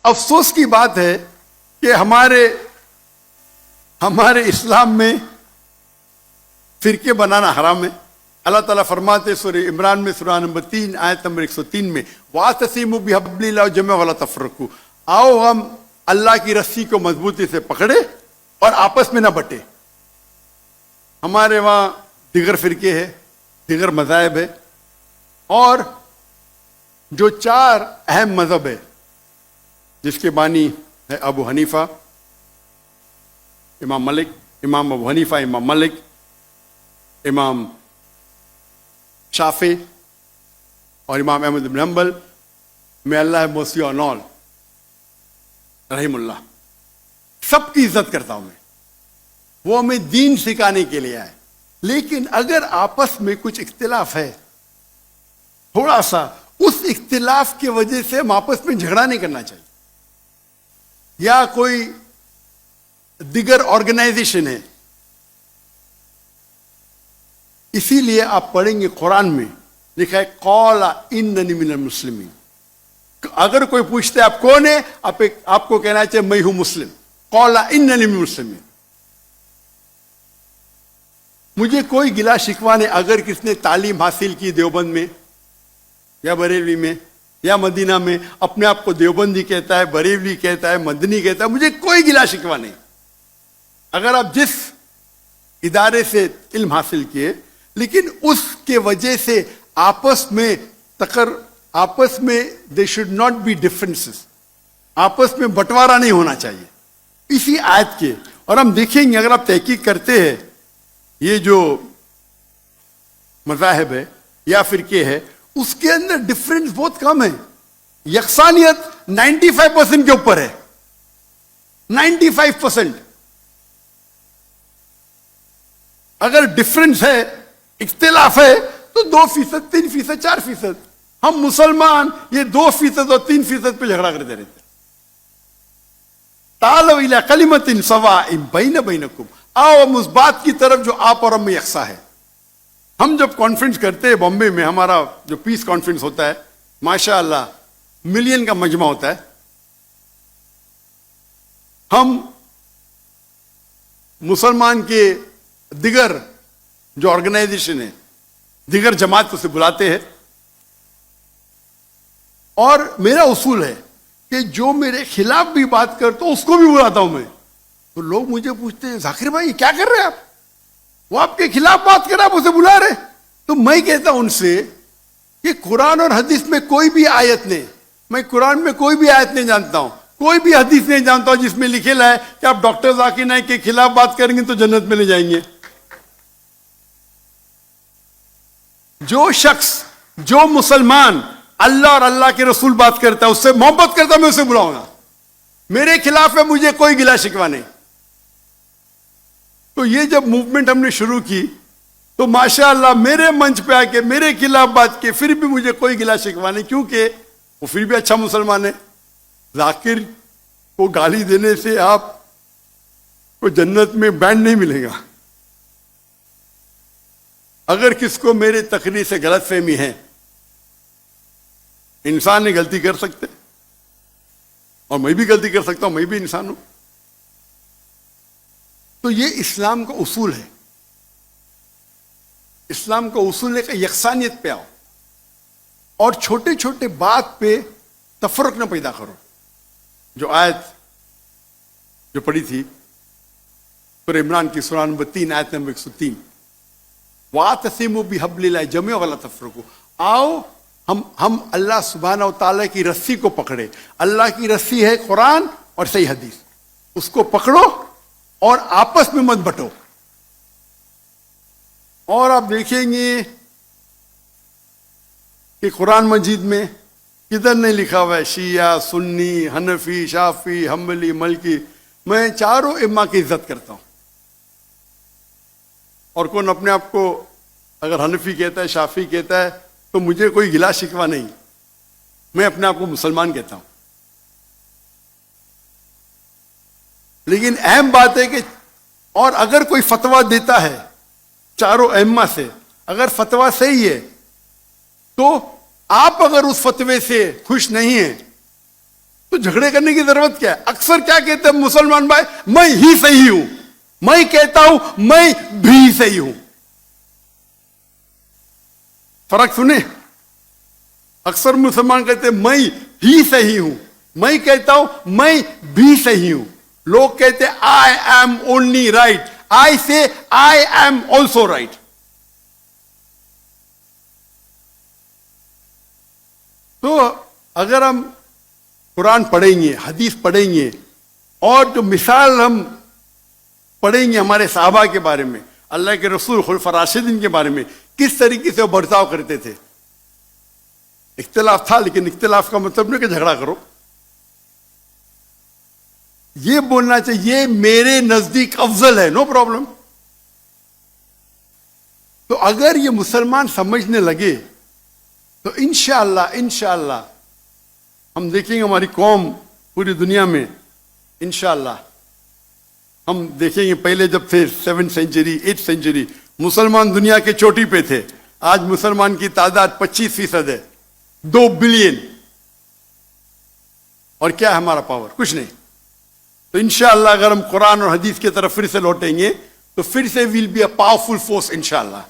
افسوس کی بات ہے کہ ہمارے اسلام میں فرقے بنانا حرام ہے. اللہ تعالیٰ فرماتے سورہ عمران میں سورہ نمبر 3 آیت نمبر 103 میں وَاعْتَصِمُوا بِحَبْلِ اللَّهِ جَمِيعًا وَلَا تَفَرَّقُوا، آؤ ہم اللہ کی رسی کو مضبوطی سے پکڑے اور آپس میں نہ بٹے. ہمارے وہاں دیگر فرقے ہیں، دیگر مذاہب ہے، اور جو 4 اہم مذہب ہے جس کے بانی ہے ابو حنیفہ، امام ابو حنیفہ، امام مالک، امام شافعی اور امام احمد بن حنبل، میں اللہ موسی اور نول رحم اللہ، سب کی عزت کرتا ہوں میں. وہ ہمیں دین سکھانے کے لیے آئے. لیکن اگر آپس میں کچھ اختلاف ہے تھوڑا سا، اس اختلاف کی وجہ سے ہم آپس میں جھگڑا نہیں کرنا چاہیے. یا کوئی دیگر آرگنائزیشن ہے، اسی لیے آپ پڑھیں گے قرآن میں لکھا ہے قال اننی من المسلمین. اگر کوئی پوچھتا ہے آپ کون ہے، آپ کو کہنا چاہیے میں ہوں مسلم. قال اننی من المسلمین. مجھے کوئی گلا شکوہ نہیں اگر کس نے تعلیم حاصل کی دیوبند میں یا بریلوی میں یا مدینہ میں، اپنے آپ کو دیوبندی کہتا ہے، بریلوی کہتا ہے، مدنی کہتا ہے، مجھے کوئی گلا شکوہ نہیں. اگر آپ جس ادارے سے علم حاصل کیے، لیکن اس کے وجہ سے آپس میں they should not be differences, آپس میں بٹوارا نہیں ہونا چاہیے. اسی آیت کے، اور ہم دیکھیں گے اگر آپ تحقیق کرتے ہیں یہ جو مذاہب ہے یا فرقے ہے، اس کے اندر ڈفرینس بہت کم ہے. یکسانیت 95% کے اوپر ہے، 95%. اگر ڈفرینس ہے، اختلاف ہے، تو 2%، 3%، 4%. ہم مسلمان یہ 2% اور 3% پہ جھگڑا کرتے رہتے. تعالوا الی کلمۃ سواء بین بینکم، آؤ ہم اس بات کی طرف جو آپ اور ہم میں یکساں ہے. ہم جب کانفرنس کرتے ہیں بامبے میں، ہمارا جو پیس کانفرنس ہوتا ہے، ماشاء اللہ ملین کا مجمع ہوتا ہے. ہم مسلمان کے دیگر جو آرگنائزیشن ہے، دیگر جماعت کو سے بلاتے ہیں، اور میرا اصول ہے کہ جو میرے خلاف بھی بات کرتا ہوں اس کو بھی بلاتا ہوں میں. تو لوگ مجھے پوچھتے ہیں ذاکر بھائی کیا کر رہے ہیں آپ، وہ آپ کے خلاف بات کر رہے ہیں، آپ اسے بلا رہے. تو میں کہتا ہوں ان سے کہ قرآن اور حدیث میں کوئی بھی آیت نہیں، میں قرآن میں کوئی بھی آیت نہیں جانتا ہوں، کوئی بھی حدیث نہیں جانتا ہوں جس میں لکھے ہے کہ آپ ڈاکٹر ذاکر نائک کے خلاف بات کریں گے تو جنت میں لے جائیں گے. جو شخص، جو مسلمان اللہ اور اللہ کے رسول بات کرتا ہے، اس سے محبت کرتا ہے، میں اسے بلاؤں گا. میرے خلاف ہے، مجھے کوئی گلا شکوہ نہیں. تو یہ جب موومنٹ ہم نے شروع کی تو ماشاءاللہ میرے منچ پہ آ کے میرے خلاف بات کی، پھر بھی مجھے کوئی گلا شکوہ نہیں، کیونکہ وہ پھر بھی اچھا مسلمان ہے. ذاکر کو گالی دینے سے آپ کو جنت میں بینڈ نہیں ملے گا. اگر کس کو میرے تقریر سے غلط فہمی ہے، انسان نے غلطی کر سکتے، اور میں بھی غلطی کر سکتا ہوں، میں بھی انسان ہوں. تو یہ اسلام کا اصول ہے. اسلام کا اصول ہے کہ یکسانیت پہ آؤ، اور چھوٹے چھوٹے بات پہ تفرق نہ پیدا کرو. جو آیت جو پڑھی تھی سورہ عمران کی سورہ نمبر 3 آیت نمبر 103، وَاعْتَصِمُوا بِحَبْلِ اللَّهِ جَمِيعًا وَلَا تَفَرَّقُوا. آؤ ہم اللہ سبحانہ و تعالیٰ کی رسی کو پکڑے. اللہ کی رسی ہے قرآن اور صحیح حدیث، اس کو پکڑو اور آپس میں مت بٹو. اور آپ دیکھیں گے کہ قرآن مجید میں کدھر نہیں لکھا ہوا ہے شیعہ، سنی، حنفی، شافعی، حنبلی، مالکی. میں چاروں ائمہ کی عزت کرتا ہوں. اور کون اپنے آپ کو اگر حنفی کہتا ہے، شافعی کہتا ہے، تو مجھے کوئی گلا شکوہ نہیں، میں اپنے آپ کو مسلمان کہتا ہوں. لیکن اہم بات ہے کہ اور اگر کوئی فتویٰ دیتا ہے چاروں ائمہ سے، اگر فتویٰ صحیح ہے، تو آپ اگر اس فتوے سے خوش نہیں ہیں تو جھگڑے کرنے کی ضرورت کیا ہے؟ اکثر کیا کہتے ہیں مسلمان بھائی، میں ہی صحیح ہوں، میں کہتا ہوں میں بھی صحیح ہوں. فرق سنیں، اکثر مسلمان کہتے ہیں میں ہی صحیح ہوں، میں کہتا ہوں میں بھی صحیح ہوں. لوگ کہتے ہیں آئی ایم اونلی رائٹ، آئی سے آئی ایم آلسو رائٹ. تو اگر ہم قرآن پڑھیں گے، حدیث پڑھیں گے، اور جو مثال ہم پڑھیں گے ہمارے صحابہ کے بارے میں، اللہ کے رسول خلفاء راشدین کے بارے میں، کس طریقے سے وہ برتاؤ کرتے تھے. اختلاف تھا، لیکن اختلاف کا مطلب نہیں کہ جھگڑا کرو. یہ بولنا چاہیے یہ میرے نزدیک افضل ہے، نو پرابلم. تو اگر یہ مسلمان سمجھنے لگے تو انشاءاللہ ہم دیکھیں گے ہماری قوم پوری دنیا میں انشاءاللہ ہم دیکھیں گے. پہلے جب تھے 7th سینچری 8th سینچری مسلمان دنیا کے چوٹی پہ تھے، آج مسلمان کی تعداد 25% ہے، 2 بلین. اور کیا ہے ہمارا پاور؟ کچھ نہیں. تو انشاءاللہ اگر ہم قرآن اور حدیث کی طرف پھر سے لوٹیں گے تو پھر سے will be a powerful force انشاءاللہ.